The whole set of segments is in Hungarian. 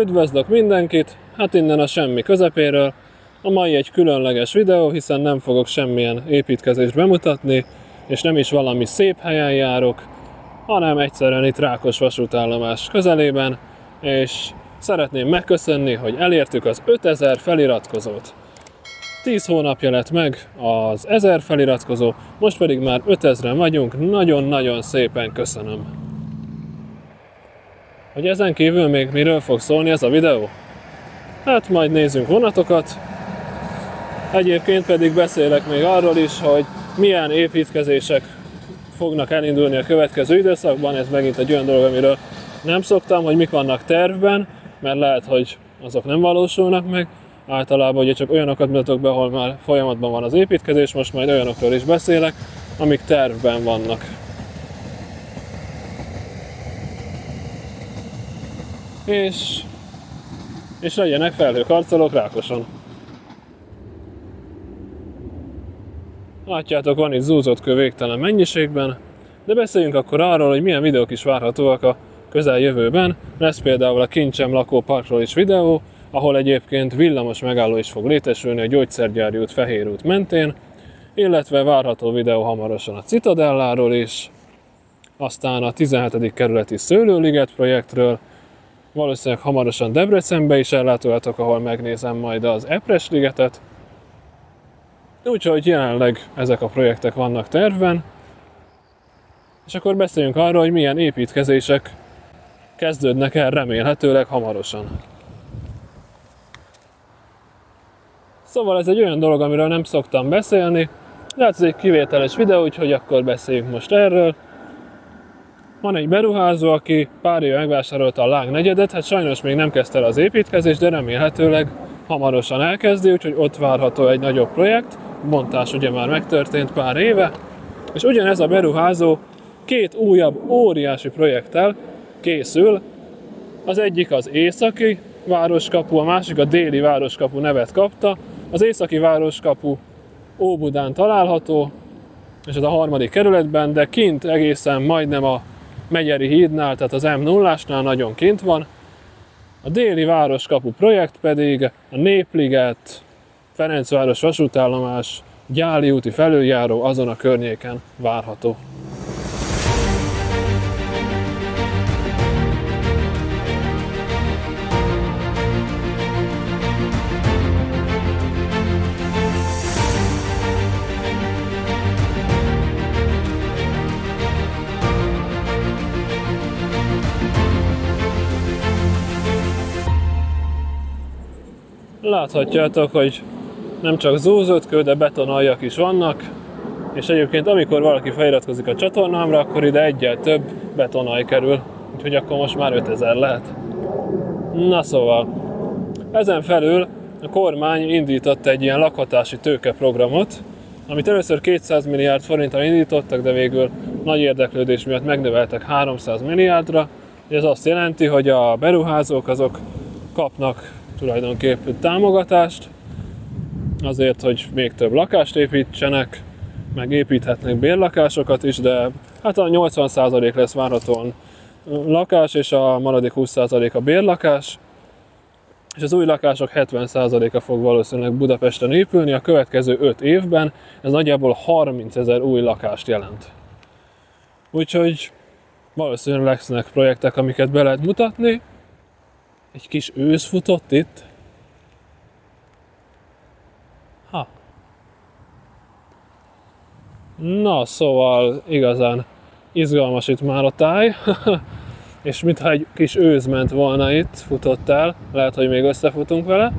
Üdvözlök mindenkit, hát innen a semmi közepéről. A mai egy különleges videó, hiszen nem fogok semmilyen építkezést bemutatni, és nem is valami szép helyen járok, hanem egyszerűen itt Rákos vasútállomás közelében, és szeretném megköszönni, hogy elértük az 5000 feliratkozót. 10 hónapja lett meg az 1000 feliratkozó, most pedig már 5000-en vagyunk, nagyon-nagyon szépen köszönöm. Hogy ezen kívül még miről fog szólni ez a videó? Hát majd nézzünk vonatokat. Egyébként pedig beszélek még arról is, hogy milyen építkezések fognak elindulni a következő időszakban. Ez megint egy olyan dolog, amiről nem szoktam, hogy mik vannak tervben, mert lehet, hogy azok nem valósulnak meg. Általában ugye csak olyanokat mutatok be, ahol már folyamatban van az építkezés, most majd olyanokról is beszélek, amik tervben vannak. És legyenek felhőkarcolók Rákoson. Látjátok, van itt zúzott kő végtelen mennyiségben, de beszéljünk akkor arról, hogy milyen videók is várhatóak a közeljövőben. Lesz például a Kincsem lakóparkról is videó, ahol egyébként villamos megálló is fog létesülni a Gyógyszergyári út Fehér út mentén, illetve várható videó hamarosan a Citadelláról is, aztán a 17. kerületi Szőlőliget projektről, valószínűleg hamarosan Debrecenbe is ellátogatok, ahol megnézem majd az Epres ligetet. Úgyhogy jelenleg ezek a projektek vannak tervben. És akkor beszéljünk arról, hogy milyen építkezések kezdődnek el remélhetőleg hamarosan. Szóval ez egy olyan dolog, amiről nem szoktam beszélni, de hát ez egy kivételes videó, úgyhogy akkor beszéljünk most erről. Van egy beruházó, aki pár éve megvásárolta a Lág negyedet, hát sajnos még nem kezdte el az építkezést, de remélhetőleg hamarosan elkezdi, úgyhogy ott várható egy nagyobb projekt. Bontás ugye már megtörtént pár éve, és ugyanez a beruházó két újabb óriási projekttel készül. Az egyik az északi városkapu, a másik a déli városkapu nevet kapta. Az északi városkapu Óbudán található, és ez a 3. kerületben, de kint egészen majdnem a Megyeri hídnál, tehát az M0-ásnál nagyon kint van. A déli városkapu projekt pedig a Népliget, Ferencváros vasútállomás, Gyáli úti felüljáró azon a környéken várható. Láthatjátok, hogy nem csak zúzott kő, de betonaljak is vannak, és egyébként amikor valaki feliratkozik a csatornámra, akkor ide egyel több betonaj kerül, úgyhogy akkor most már 5000 lehet. Na szóval, ezen felül a kormány indított egy ilyen lakhatási tőkeprogramot, amit először 200 milliárd forinttal indítottak, de végül nagy érdeklődés miatt megnöveltek 300 milliárdra. Ez azt jelenti, hogy a beruházók azok kapnak tulajdonképp támogatást, azért, hogy még több lakást építsenek, meg építhetnek bérlakásokat is, de hát a 80% lesz várhatóan lakás, és a maradék 20% a bérlakás, és az új lakások 70%-a fog valószínűleg Budapesten épülni a következő 5 évben, ez nagyjából 30 000 új lakást jelent. Úgyhogy valószínűleg lesznek projektek, amiket be lehet mutatni. Egy kis ősz futott itt. Na, szóval igazán izgalmas itt már a táj, és mintha egy kis őz ment volna itt, futott el, lehet, hogy még összefutunk vele.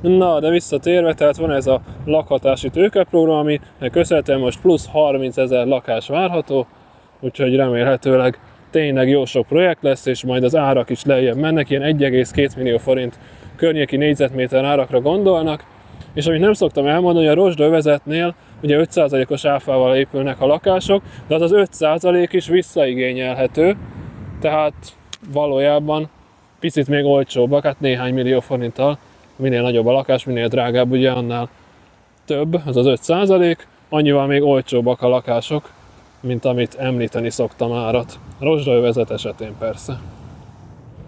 Na, de visszatérve, tehát van ez a lakhatási tőkeprogram, aminek köszönhetően most plusz 30 000 lakás várható, úgyhogy remélhetőleg tényleg jó sok projekt lesz, és majd az árak is lejjebb mennek, ilyen 1,2 millió forint környéki négyzetméter árakra gondolnak. És amit nem szoktam elmondani, a rozsdaövezetnél ugye 5%-os áfával épülnek a lakások, de az 5% is visszaigényelhető, tehát valójában picit még olcsóbbak, hát néhány millió forinttal, minél nagyobb a lakás, minél drágább, ugye annál több, az 5%, annyival még olcsóbbak a lakások, mint amit említeni szoktam árat. Rozsdaövezet esetén persze.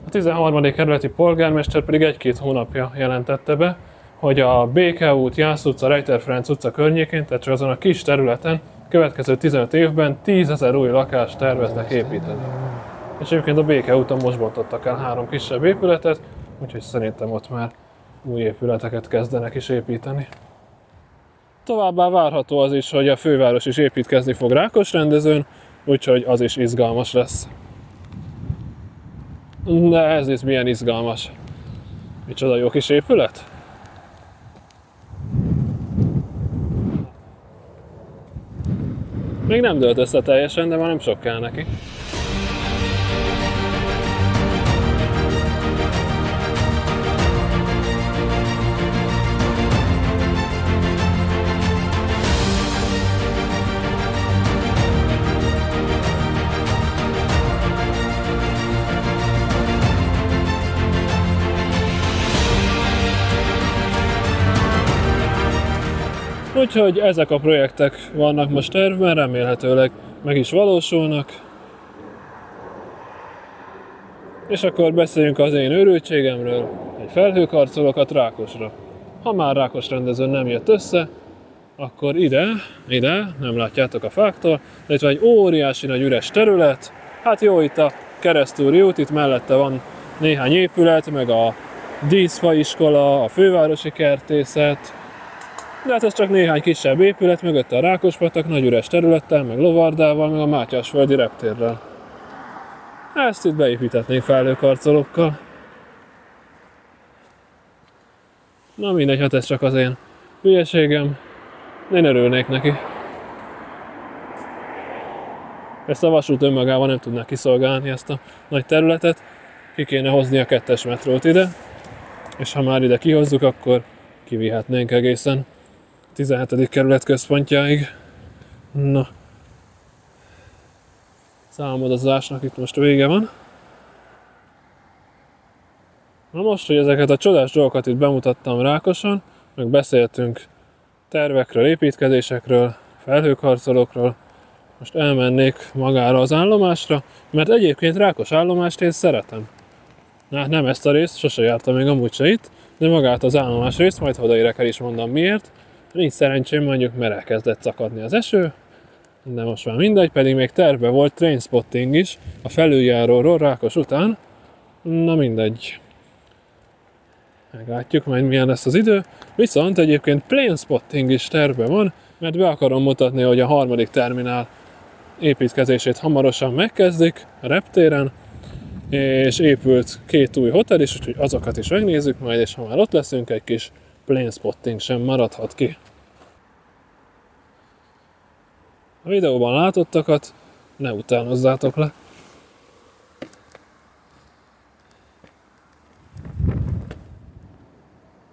A 13. kerületi polgármester pedig 1-2 hónapja jelentette be, hogy a Béke út, Jász utca, Rejter Ferenc utca környékén, tehát csak azon a kis területen következő 15 évben 10 000 új lakást terveznek építeni. És egyébként a Béke úton most bontottak el 3 kisebb épületet, úgyhogy szerintem ott már új épületeket kezdenek is építeni. Továbbá várható az is, hogy a főváros is építkezni fog Rákosrendezőn, úgyhogy az is izgalmas lesz. De ez is milyen izgalmas. Micsoda jó kis épület? Még nem dőlt össze teljesen, de már nem sok kell neki. Úgyhogy ezek a projektek vannak most tervben, remélhetőleg meg is valósulnak. És akkor beszéljünk az én őrültségemről, egy felhőkarcolókat Rákosra. Ha már Rákosrendezőn nem jött össze, akkor ide, nem látjátok a fáktól, de itt van egy óriási nagy üres terület. Hát jó, itt a Keresztúri út, itt mellette van néhány épület, meg a díszfaiskola, a fővárosi kertészet. De hát ez csak néhány kisebb épület, mögötte a Rákospatak, nagy üres területtel, meg Lovardával, meg a Mátyásföldi reptérrel. Ezt itt beépítetnénk felhőkarcolókkal. Na mindegy, hát ez csak az én hülyeségem. Én örülnék neki. Ezt a vasút önmagában nem tudná kiszolgálni, ezt a nagy területet. Ki kéne hozni a 2-es metrót ide. És ha már ide kihozzuk, akkor kivihetnénk egészen 17. kerület központjáig. Na. Számadozásnak itt most vége van. Na most, hogy ezeket a csodás dolgokat itt bemutattam Rákoson, meg beszéltünk tervekről, építkezésekről, felhőkarcolókról, most elmennék magára az állomásra, mert egyébként Rákos állomást én szeretem. Hát nem ezt a részt, sose jártam még amúgy se itt, de magát az állomás részt, majd odaérek el is mondom miért. Nincs szerencsém mondjuk, mert elkezdett szakadni az eső, de most már mindegy, pedig még terve volt trainspotting is a felüljáróról Rákos után. Na mindegy. Meglátjuk majd milyen lesz az idő. Viszont egyébként planespotting is terve van, mert be akarom mutatni, hogy a 3. terminál építkezését hamarosan megkezdik a reptéren, és épült 2 új hotel is, úgyhogy azokat is megnézzük majd, és ha már ott leszünk, egy kis planespotting sem maradhat ki. A videóban látottakat ne utánozzátok le.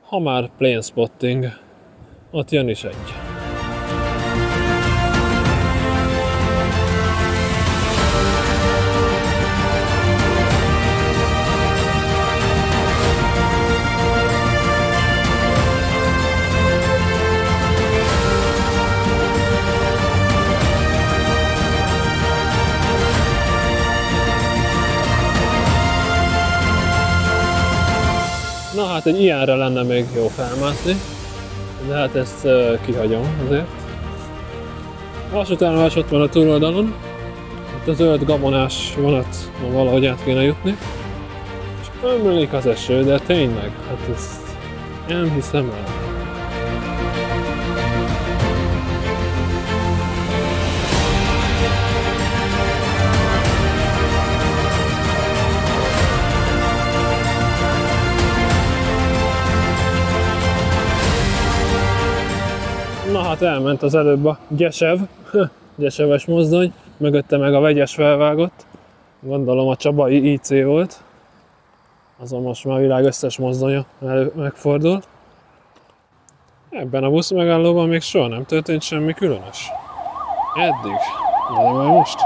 Ha már planespotting, ott jön is egy. Na hát egy ilyenre lenne még jó felmászni, de hát ezt kihagyom azért. A vasútállomás ott van a túloldalon, itt a zöld gabonás vonat valahogy át kéne jutni. És ömlik az eső, de tényleg, hát ezt nem hiszem el. Na hát elment az előbb a Gyeseves mozdony, mögötte meg a vegyes felvágott. Gondolom a Csabai IC volt. Azon most már a világ összes mozdonya megfordul. Ebben a busz megállóban még soha nem történt semmi különös. Eddig. De majd most.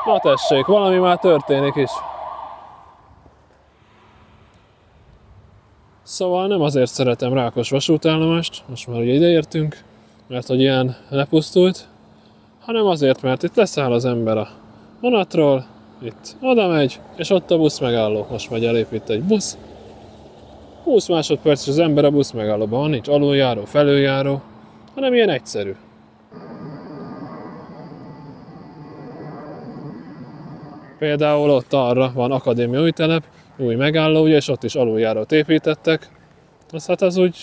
Na tessék, valami már történik is. Szóval nem azért szeretem Rákos vasútállomást, most már ugye ideértünk, mert hogy ilyen lepusztult, hanem azért, mert itt leszáll az ember a vonatról, itt oda megy, és ott a busz megálló. Most megy elép itt egy busz. 20 másodperc, és az ember a busz megállóban van, nincs aluljáró, felüljáró, hanem ilyen egyszerű. Például ott arra van Akadémia új telep, új megálló, ugye, és ott is aluljárót építettek. Hát az úgy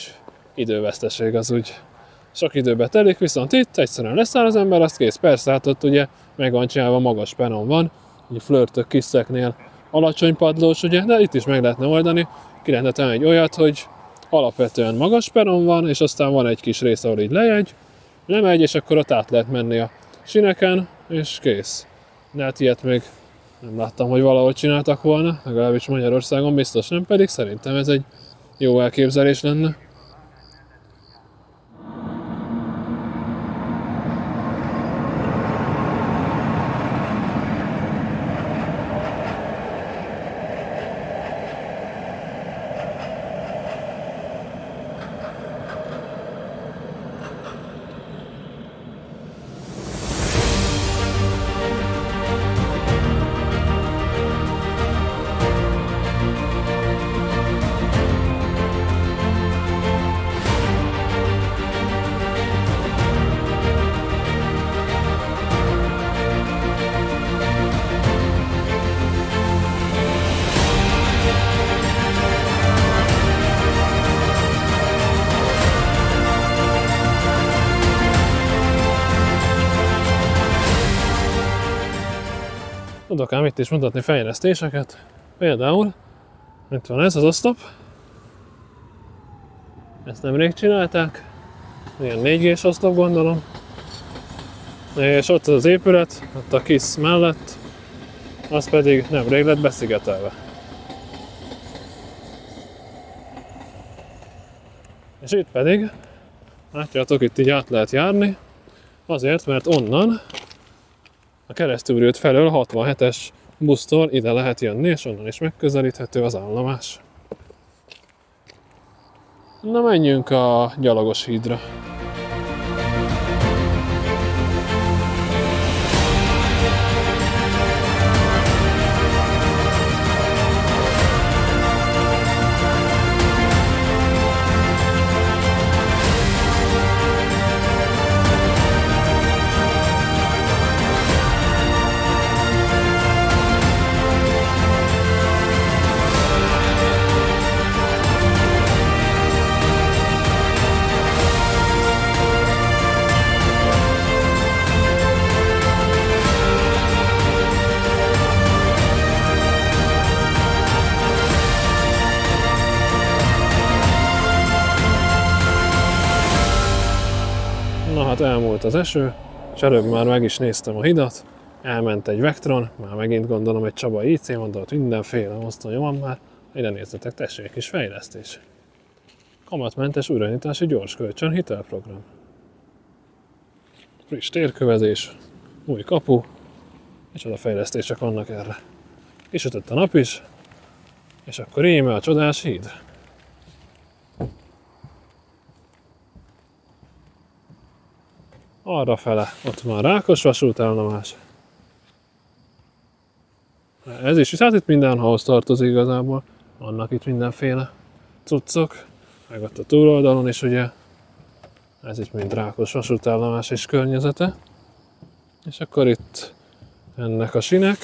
időveszteség, az úgy sok időbe telik, viszont itt egyszerűen leszáll az ember, azt kész. Persze, hát ott ugye meg van csinálva, magas peron van, ugye flörtök kiszeknél alacsony padlós, ugye, de itt is meg lehetne oldani. Ki lehetne tenni egy olyat, hogy alapvetően magas peron van, és aztán van egy kis rész, ahol így lemegy, és akkor ott át lehet menni a sineken, és kész. De hát ilyet még nem láttam, hogy valahol csináltak volna, legalábbis Magyarországon biztos nem, pedig szerintem ez egy jó elképzelés lenne. Tudok ám itt is mutatni fejlesztéseket. Például, itt van ez az oszlop. Ezt nemrég csinálták. Ilyen 4G-s oszlop, gondolom. És ott az épület, ott a KISZ mellett, az pedig nemrég lett beszigetelve. És itt pedig, látjátok, itt így át lehet járni, azért, mert onnan a Keresztúrút felől 67-es busztól ide lehet jönni, és onnan is megközelíthető az állomás. Na, menjünk a gyalogos hídra. Na hát elmúlt az eső, és előbb már meg is néztem a hidat, elment egy Vectron, már megint gondolom egy Csaba IC van, de ott mindenféle mozdony van már. Ide nézzetek, tessék, kis fejlesztés. Kamatmentes újranyitási gyors kölcsön hitelprogram. Friss térkövezés, új kapu, és oda fejlesztések vannak erre. Kisütött a nap is, és akkor íme a csodás híd. Arrafele, ott van Rákos vasútállomás. Ez is, hát itt mindenhoz tartozik igazából. Vannak itt mindenféle cuccok. Meg ott a túloldalon is ugye. Ez itt mind Rákos vasútállomás és környezete. És akkor itt ennek a sinek.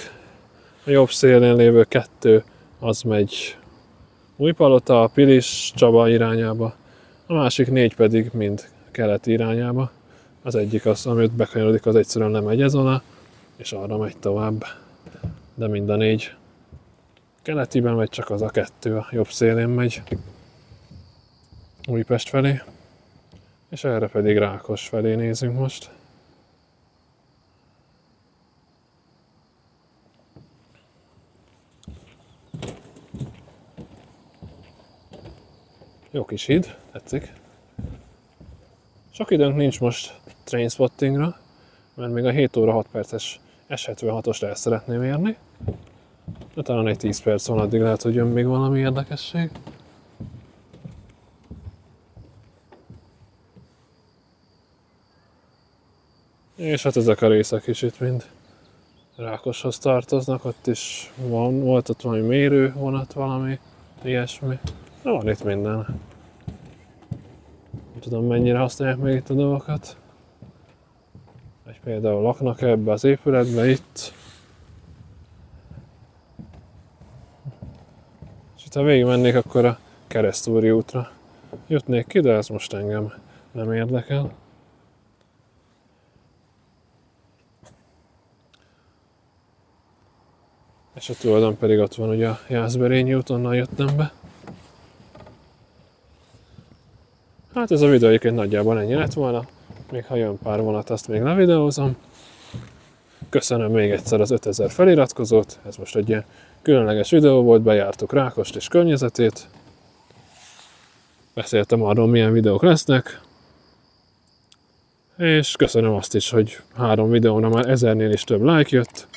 A jobb szélén lévő 2 az megy Újpalota, Pilis, Csaba irányába. A másik 4 pedig mind keleti irányába. Az egyik az, amit bekanyarodik, az egyszerűen lemegy ez alá, és arra megy tovább. De mind a 4 keletiben megy, csak az a 2 a jobb szélén megy Újpest felé. És erre pedig Rákos felé nézünk most. Jó kis híd, tetszik. Sok időnk nincs most trainspottingra, mert még a 7 óra 6 perces S76-osra el szeretném érni. De talán egy 10 perc van, addig lehet, hogy jön még valami érdekesség. És hát ezek a részek is itt mind Rákoshoz tartoznak, ott is volt ott valami mérővonat, valami ilyesmi. Na, van itt minden. Nem tudom, mennyire használják még itt a dolgokat. Vagy például laknak ebbe az épületbe itt. És itt ha végig mennék, akkor a Keresztúri útra jutnék ki, de ez most engem nem érdekel. És a túloldalon pedig ott van ugye a Jászberényi út, onnan jöttem be. Hát ez a videó egyébként nagyjából ennyi lett volna. Még ha jön pár vonat, azt még levideózom. Köszönöm még egyszer az 5000 feliratkozót. Ez most egy ilyen különleges videó volt, bejártuk Rákost és környezetét. Beszéltem arról, milyen videók lesznek. És köszönöm azt is, hogy 3 videóna már 1000-nél is több like jött.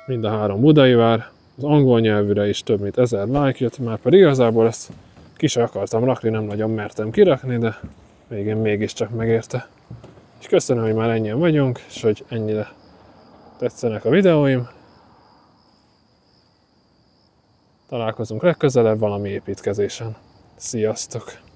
Mind a 3 budai vár. Az angol nyelvűre is több mint 1000 like jött, már pedig igazából ezt ki sem akartam rakni, nem nagyon mertem kirakni, de végén mégiscsak megérte. És köszönöm, hogy már ennyien vagyunk, és hogy ennyire tetszenek a videóim. Találkozunk legközelebb valami építkezésen. Sziasztok!